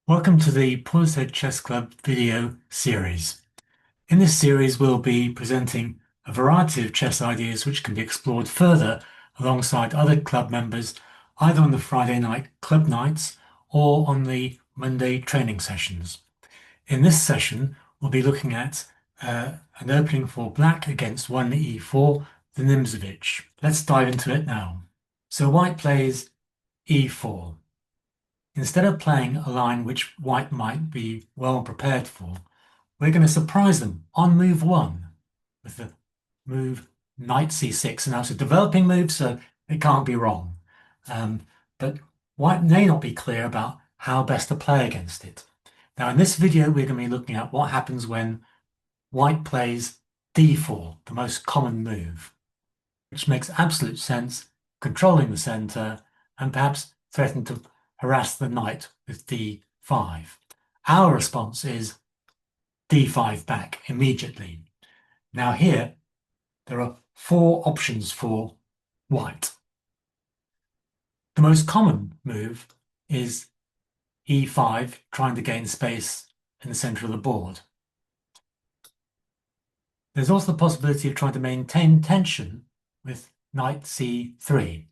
Welcome to the Portishead Chess Club video series. In this series, we'll be presenting a variety of chess ideas which can be explored further alongside other club members, either on the Friday night club nights or on the Monday training sessions. In this session, we'll be looking at an opening for black against 1e4, the Nimzovich. Let's dive into it now. So white plays e4. Instead of playing a line which white might be well prepared for, we're going to surprise them on move 1 with the move knight c6. Now it's a developing move, so it can't be wrong. But white may not be clear about how best to play against it. Now in this video, we're going to be looking at what happens when white plays d4, the most common move, which makes absolute sense, controlling the center and perhaps threatening to harass the knight with d5. Our response is d5 back immediately. Now here, there are 4 options for white. The most common move is e5, trying to gain space in the center of the board. There's also the possibility of trying to maintain tension with knight c3.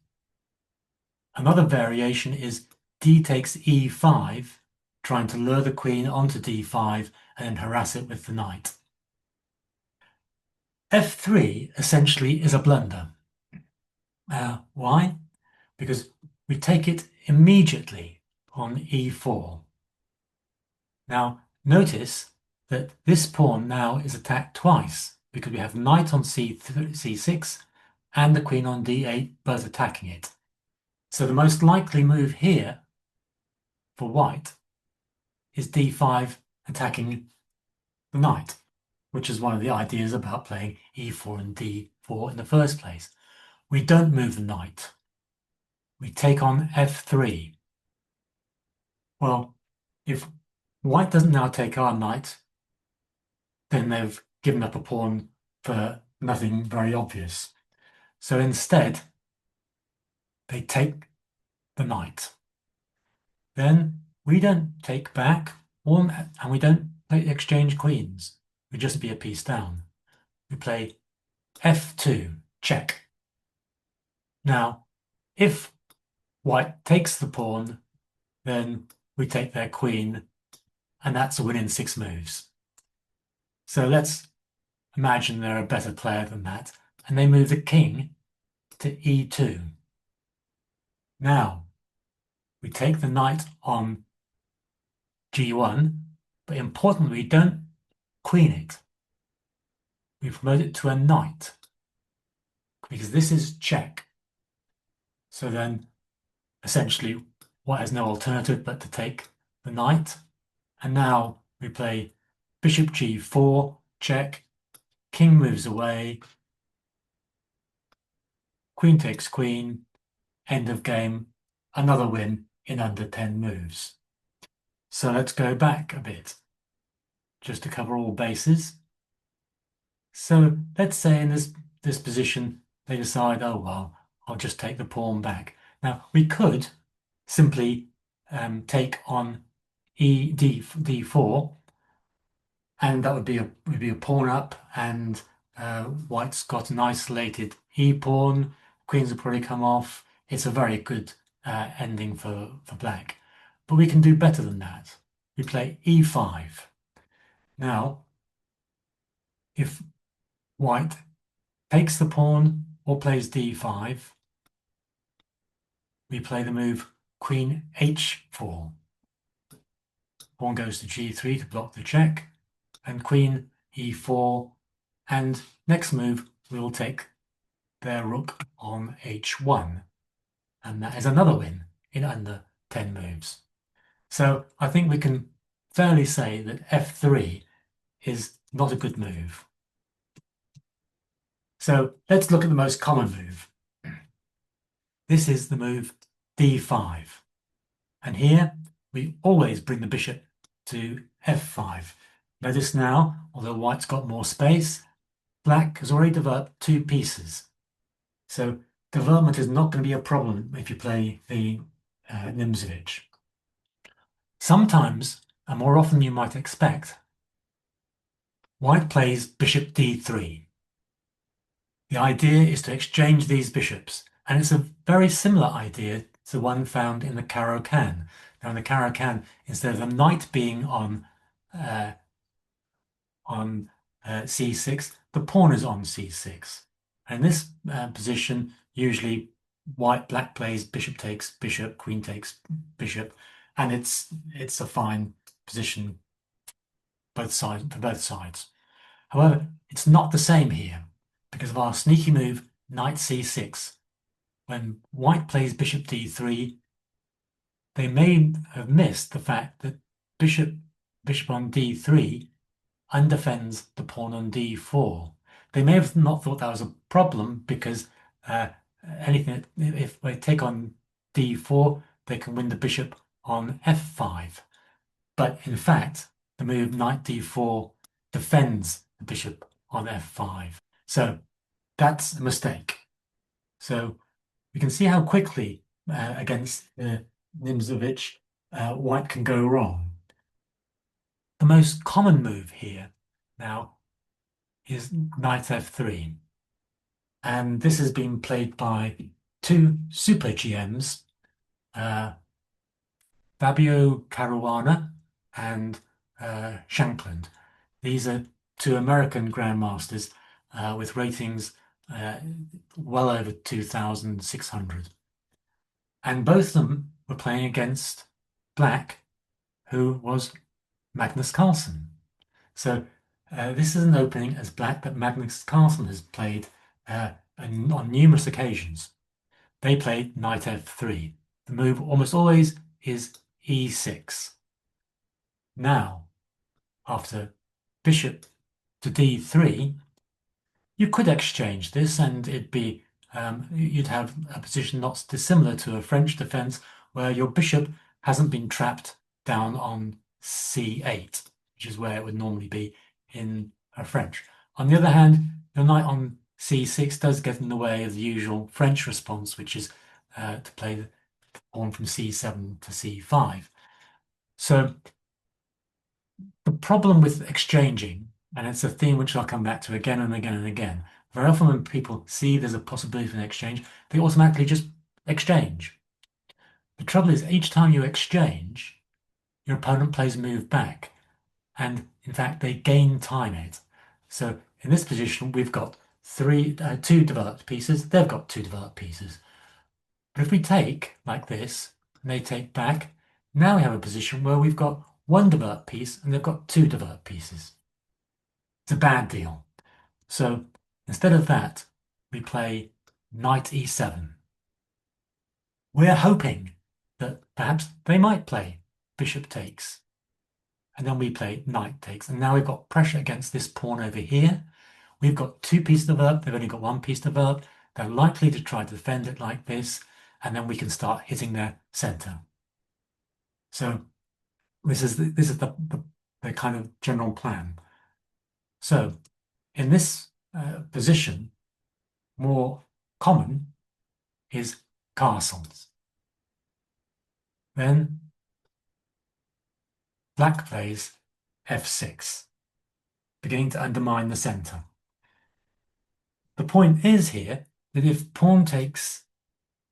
Another variation is d takes e5, trying to lure the queen onto d5 and then harass it with the knight. f3 essentially is a blunder. Why? Because we take it immediately on e4. Now notice that this pawn now is attacked twice because we have knight on c6 and the queen on d8 both attacking it. So the most likely move here for white is d5 attacking the knight, which is one of the ideas about playing e4 and d4 in the first place. We don't move the knight. We take on f3. Well, if white doesn't now take our knight, then they've given up a pawn for nothing very obvious. So instead, they take the knight. Then we don't take back, and we don't exchange queens. We just be a piece down. We play f2, check. Now, if white takes the pawn, then we take their queen, and that's a win in 6 moves. So let's imagine they're a better player than that, and they move the king to e2. Now, we take the knight on g1, but importantly, we don't queen it. We promote it to a knight, because this is check. So then, essentially, white has no alternative but to take the knight. And now we play bishop g4, check, king moves away, queen takes queen, end of game, another win in under 10 moves. So let's go back a bit, just to cover all bases. So let's say in this position, they decide, oh, well, I'll just take the pawn back. Now, we could simply take on d4, and that would be a pawn up, and white's got an isolated e-pawn, queens will probably come off. It's a very good ending for black. But we can do better than that. We play e5. Now, if white takes the pawn or plays d5, we play the move queen h4. Pawn goes to g3 to block the check, and queen e4, and next move we'll take their rook on h1, and that is another win in under 10 moves. So I think we can fairly say that f3 is not a good move. So let's look at the most common move. This is the move d5. And here we always bring the bishop to f5. Notice now, although white's got more space, black has already developed 2 pieces. So development is not going to be a problem if you play the Nimzovich. Sometimes, and more often than you might expect, white plays bishop d3. The idea is to exchange these bishops, and it's a very similar idea to the one found in the Caro-Kann. Now, in the Caro-Kann, instead of the knight being on c6, the pawn is on c6. And in this position, usually black plays bishop takes bishop, queen takes bishop, and it's a fine position for both sides. However, it's not the same here because of our sneaky move knight c6. When white plays bishop d3, they may have missed the fact that bishop on d3 undefends the pawn on d4. They may have not thought that was a problem because if they take on d4, they can win the bishop on f5. But in fact, the move knight d4 defends the bishop on f5. So that's a mistake. So we can see how quickly against Nimzovich white can go wrong. The most common move here now is knight f3. And this has been played by two super GMs, Fabio Caruana and Shankland. These are two American grandmasters with ratings well over 2,600. And both of them were playing against black, who was Magnus Carlsen. So this is an opening as black that Magnus Carlsen has played on numerous occasions. They played knight f3. The move almost always is e6. Now, after bishop to d3, you could exchange this and it'd be you'd have a position not dissimilar to a French defense where your bishop hasn't been trapped down on c8, which is where it would normally be in a French. On the other hand, your knight on c6 does get in the way of the usual French response, which is to play the pawn from c7 to c5. So the problem with exchanging, and it's a theme which I'll come back to again and again and again, very often when people see there's a possibility of an exchange, they automatically just exchange. The trouble is, each time you exchange, your opponent plays a move back, and in fact they gain time it. So in this position, we've got two developed pieces, they've got two developed pieces. But if we take like this, and they take back, now we have a position where we've got one developed piece and they've got two developed pieces. It's a bad deal. So instead of that, we play knight e7. We're hoping that perhaps they might play bishop takes. And then we play knight takes. And now we've got pressure against this pawn over here. We've got two pieces developed. They've only got one piece developed. They're likely to try to defend it like this. And then we can start hitting their center. So this is the kind of general plan. So in this position, more common is castles. Then black plays f6, beginning to undermine the center. The point is here that if pawn takes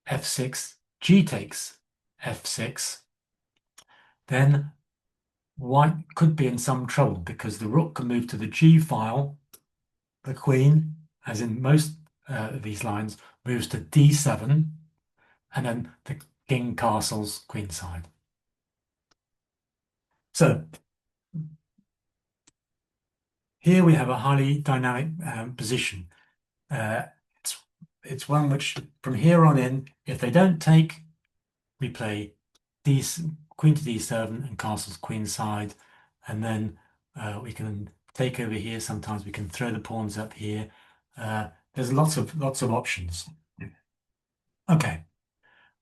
f6, g takes f6, then white could be in some trouble because the rook can move to the g file, the queen, as in most of these lines, moves to d7, and then the king castles queenside. So here we have a highly dynamic position. It's one which, from here on in, if they don't take, we play queen to d7 and castles queenside, and then we can take over here. Sometimes we can throw the pawns up here. There's lots of options. Okay,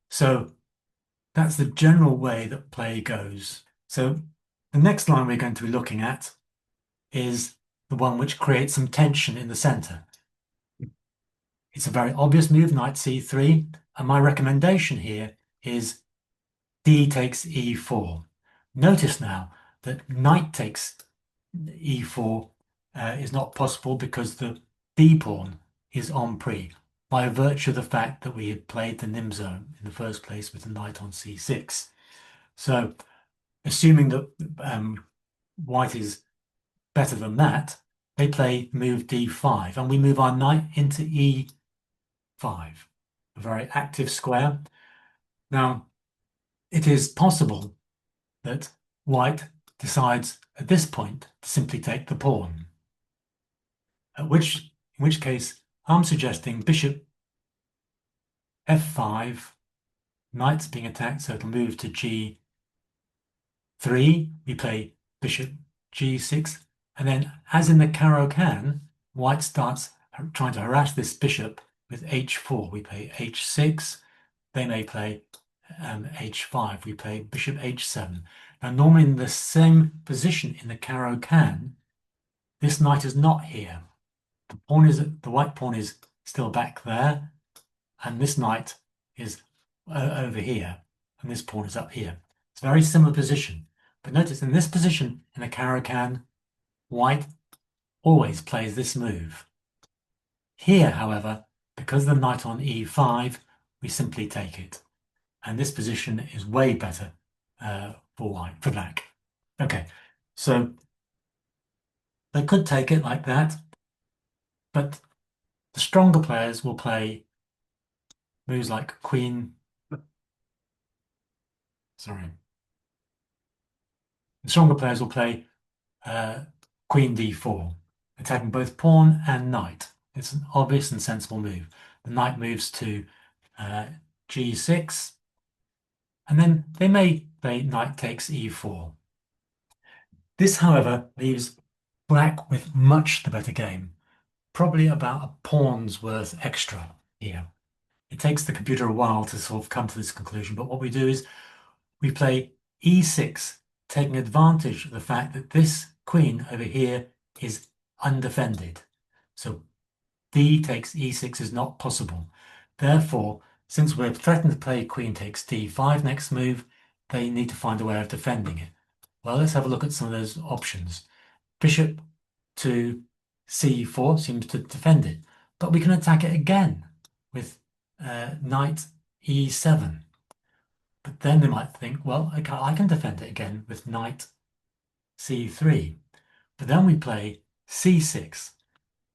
so that's the general way that play goes. So the next line we're going to be looking at is the one which creates some tension in the center. It's a very obvious move, knight c3, and my recommendation here is d takes e4. Notice now that knight takes e4 is not possible because the b pawn is en prise by virtue of the fact that we had played the Nimzo in the first place with the knight on c6. So assuming that white is better than that, they play move d5 and we move our knight into e5, a very active square. Now, it is possible that white decides at this point to simply take the pawn, in which case I'm suggesting bishop f5, knight's being attacked, so it'll move to g3. We play bishop g6, and then, as in the Caro-Kann, white starts trying to harass this bishop with h4. We play h6. They may play h5. We play bishop h7. Now, normally in the same position in the Caro-Kann, this knight is not here. The white pawn is still back there, and this knight is over here, and this pawn is up here. It's a very similar position. But notice in this position in the Caro-Kann, white always plays this move. Here, however, because the knight on e5, we simply take it. And this position is way better for black. Okay, so they could take it like that, but the stronger players will play moves like queen. Sorry. The stronger players will play queen d4, attacking both pawn and knight. It's an obvious and sensible move. The knight moves to g6, and then they may play knight takes e4. This, however, leaves black with much the better game, probably about a pawn's worth extra here. It takes the computer a while to sort of come to this conclusion, but what we do is we play e6, taking advantage of the fact that this queen over here is undefended. So d takes e6 is not possible. Therefore, since we're threatened to play queen takes d5 next move, they need to find a way of defending it. Well, let's have a look at some of those options. Bishop to c4 seems to defend it, but we can attack it again with knight e7. But then they might think, well, I can defend it again with knight c3. But then we play c6.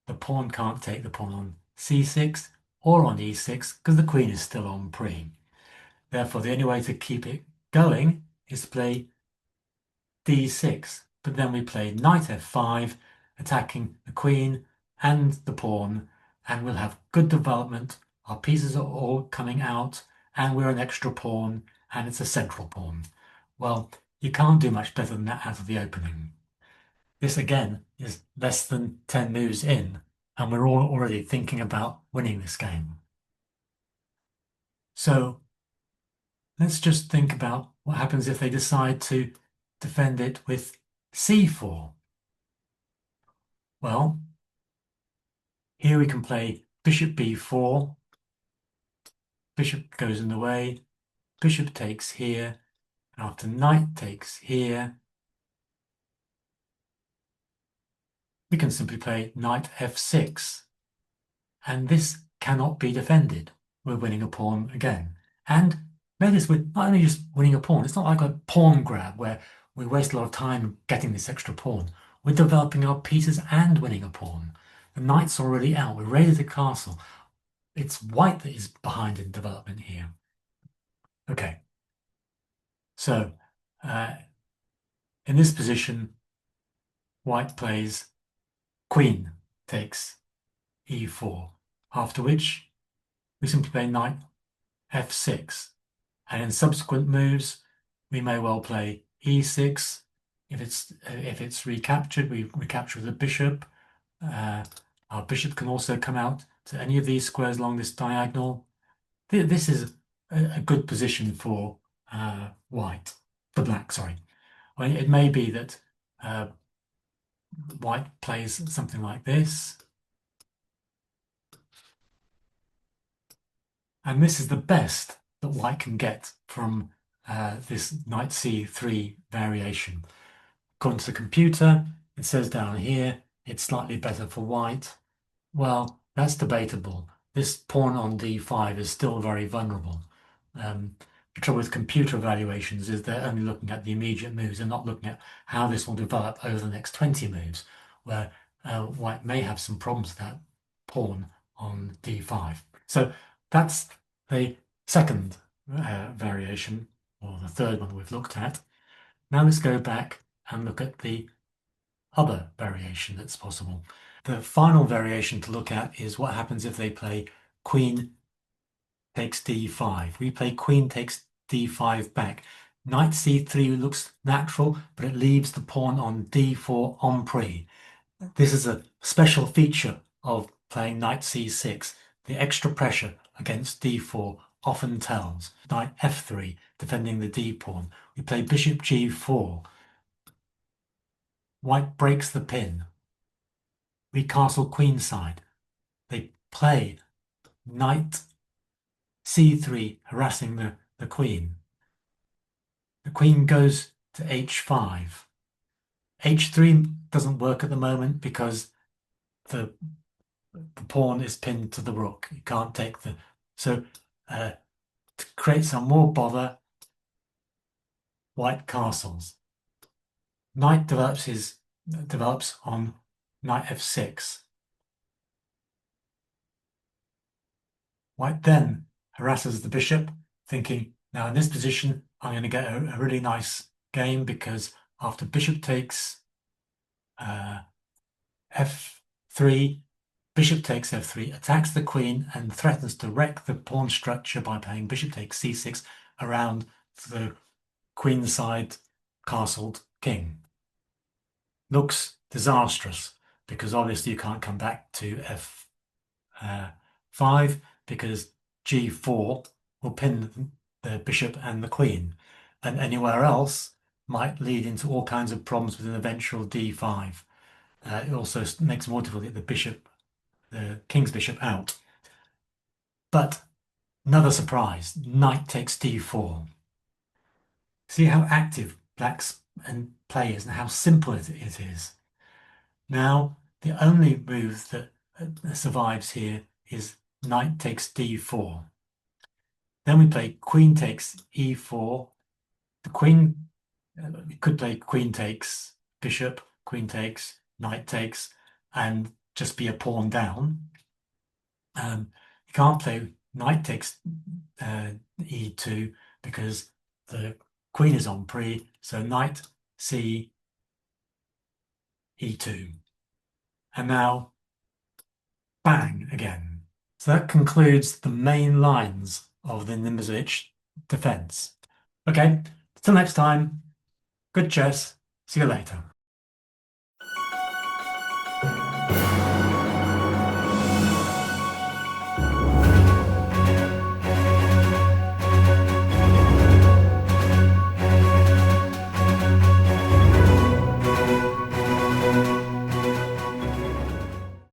The pawn can't take the pawn on c6 or on e6 because the queen is still en prise. Therefore, the only way to keep it going is to play d6. But then we play knight f5, attacking the queen and the pawn, and we'll have good development. Our pieces are all coming out, and we're an extra pawn, and it's a central pawn. Well, you can't do much better than that out of the opening. This, again, is less than 10 moves in, and we're all already thinking about winning this game. So let's just think about what happens if they decide to defend it with c4. Well, here we can play bishop b4, bishop goes in the way, bishop takes here, and after knight takes here, we can simply play knight f6, and this cannot be defended. We're winning a pawn again. And notice we're not only just winning a pawn, it's not like a pawn grab where we waste a lot of time getting this extra pawn. We're developing our pieces and winning a pawn. The knight's already out. We're ready to castle. It's white that is behind in development here. Okay. So, in this position, white plays queen takes e4, after which we simply play knight f6. And in subsequent moves, we may well play e6. If it's recaptured, we recapture the bishop. Our bishop can also come out to any of these squares along this diagonal. This is a good position for black, sorry. Well, it may be that white plays something like this. And this is the best that white can get from this knight c3 variation. According to the computer, it says down here it's slightly better for white. Well, that's debatable. This pawn on d5 is still very vulnerable. The trouble with computer evaluations is they're only looking at the immediate moves and not looking at how this will develop over the next 20 moves, where white may have some problems with that pawn on d5. So that's the second variation, or the third one we've looked at. Now let's go back and look at the other variation that's possible. The final variation to look at is what happens if they play queen takes d5. We play queen takes d5 back. Knight c3 looks natural, but it leaves the pawn on d4 en prise. This is a special feature of playing knight c6. The extra pressure against d4 often tells. Knight f3, defending the d pawn. We play bishop g4. White breaks the pin. We castle queenside. They play knight c3, harassing the queen. The queen goes to h5. h3 doesn't work at the moment because the pawn is pinned to the rook. You can't take the... So to create some more bother, white castles. Knight develops on knight f6. White then harasses the bishop, thinking, now in this position, I'm going to get a really nice game because after bishop takes f3, bishop takes f3, attacks the queen and threatens to wreck the pawn structure by playing bishop takes c6 around the queenside castled king. Looks disastrous because obviously you can't come back to f5 because g4 will pin the bishop and the queen, and anywhere else might lead into all kinds of problems with an eventual d5. It also makes it more difficult to get the king's bishop out. But another surprise, knight takes d4. See how active black's play is and how simple it is. Now, the only move that survives here is knight takes d4. Then we play queen takes e4. The queen, we could play queen takes bishop, queen takes, knight takes, and just be a pawn down. You can't play knight takes e2 because the queen is en prise, so knight c e2. And now, bang again. So that concludes the main lines of the Nimzovich defense. Okay, till next time, good chess, see you later.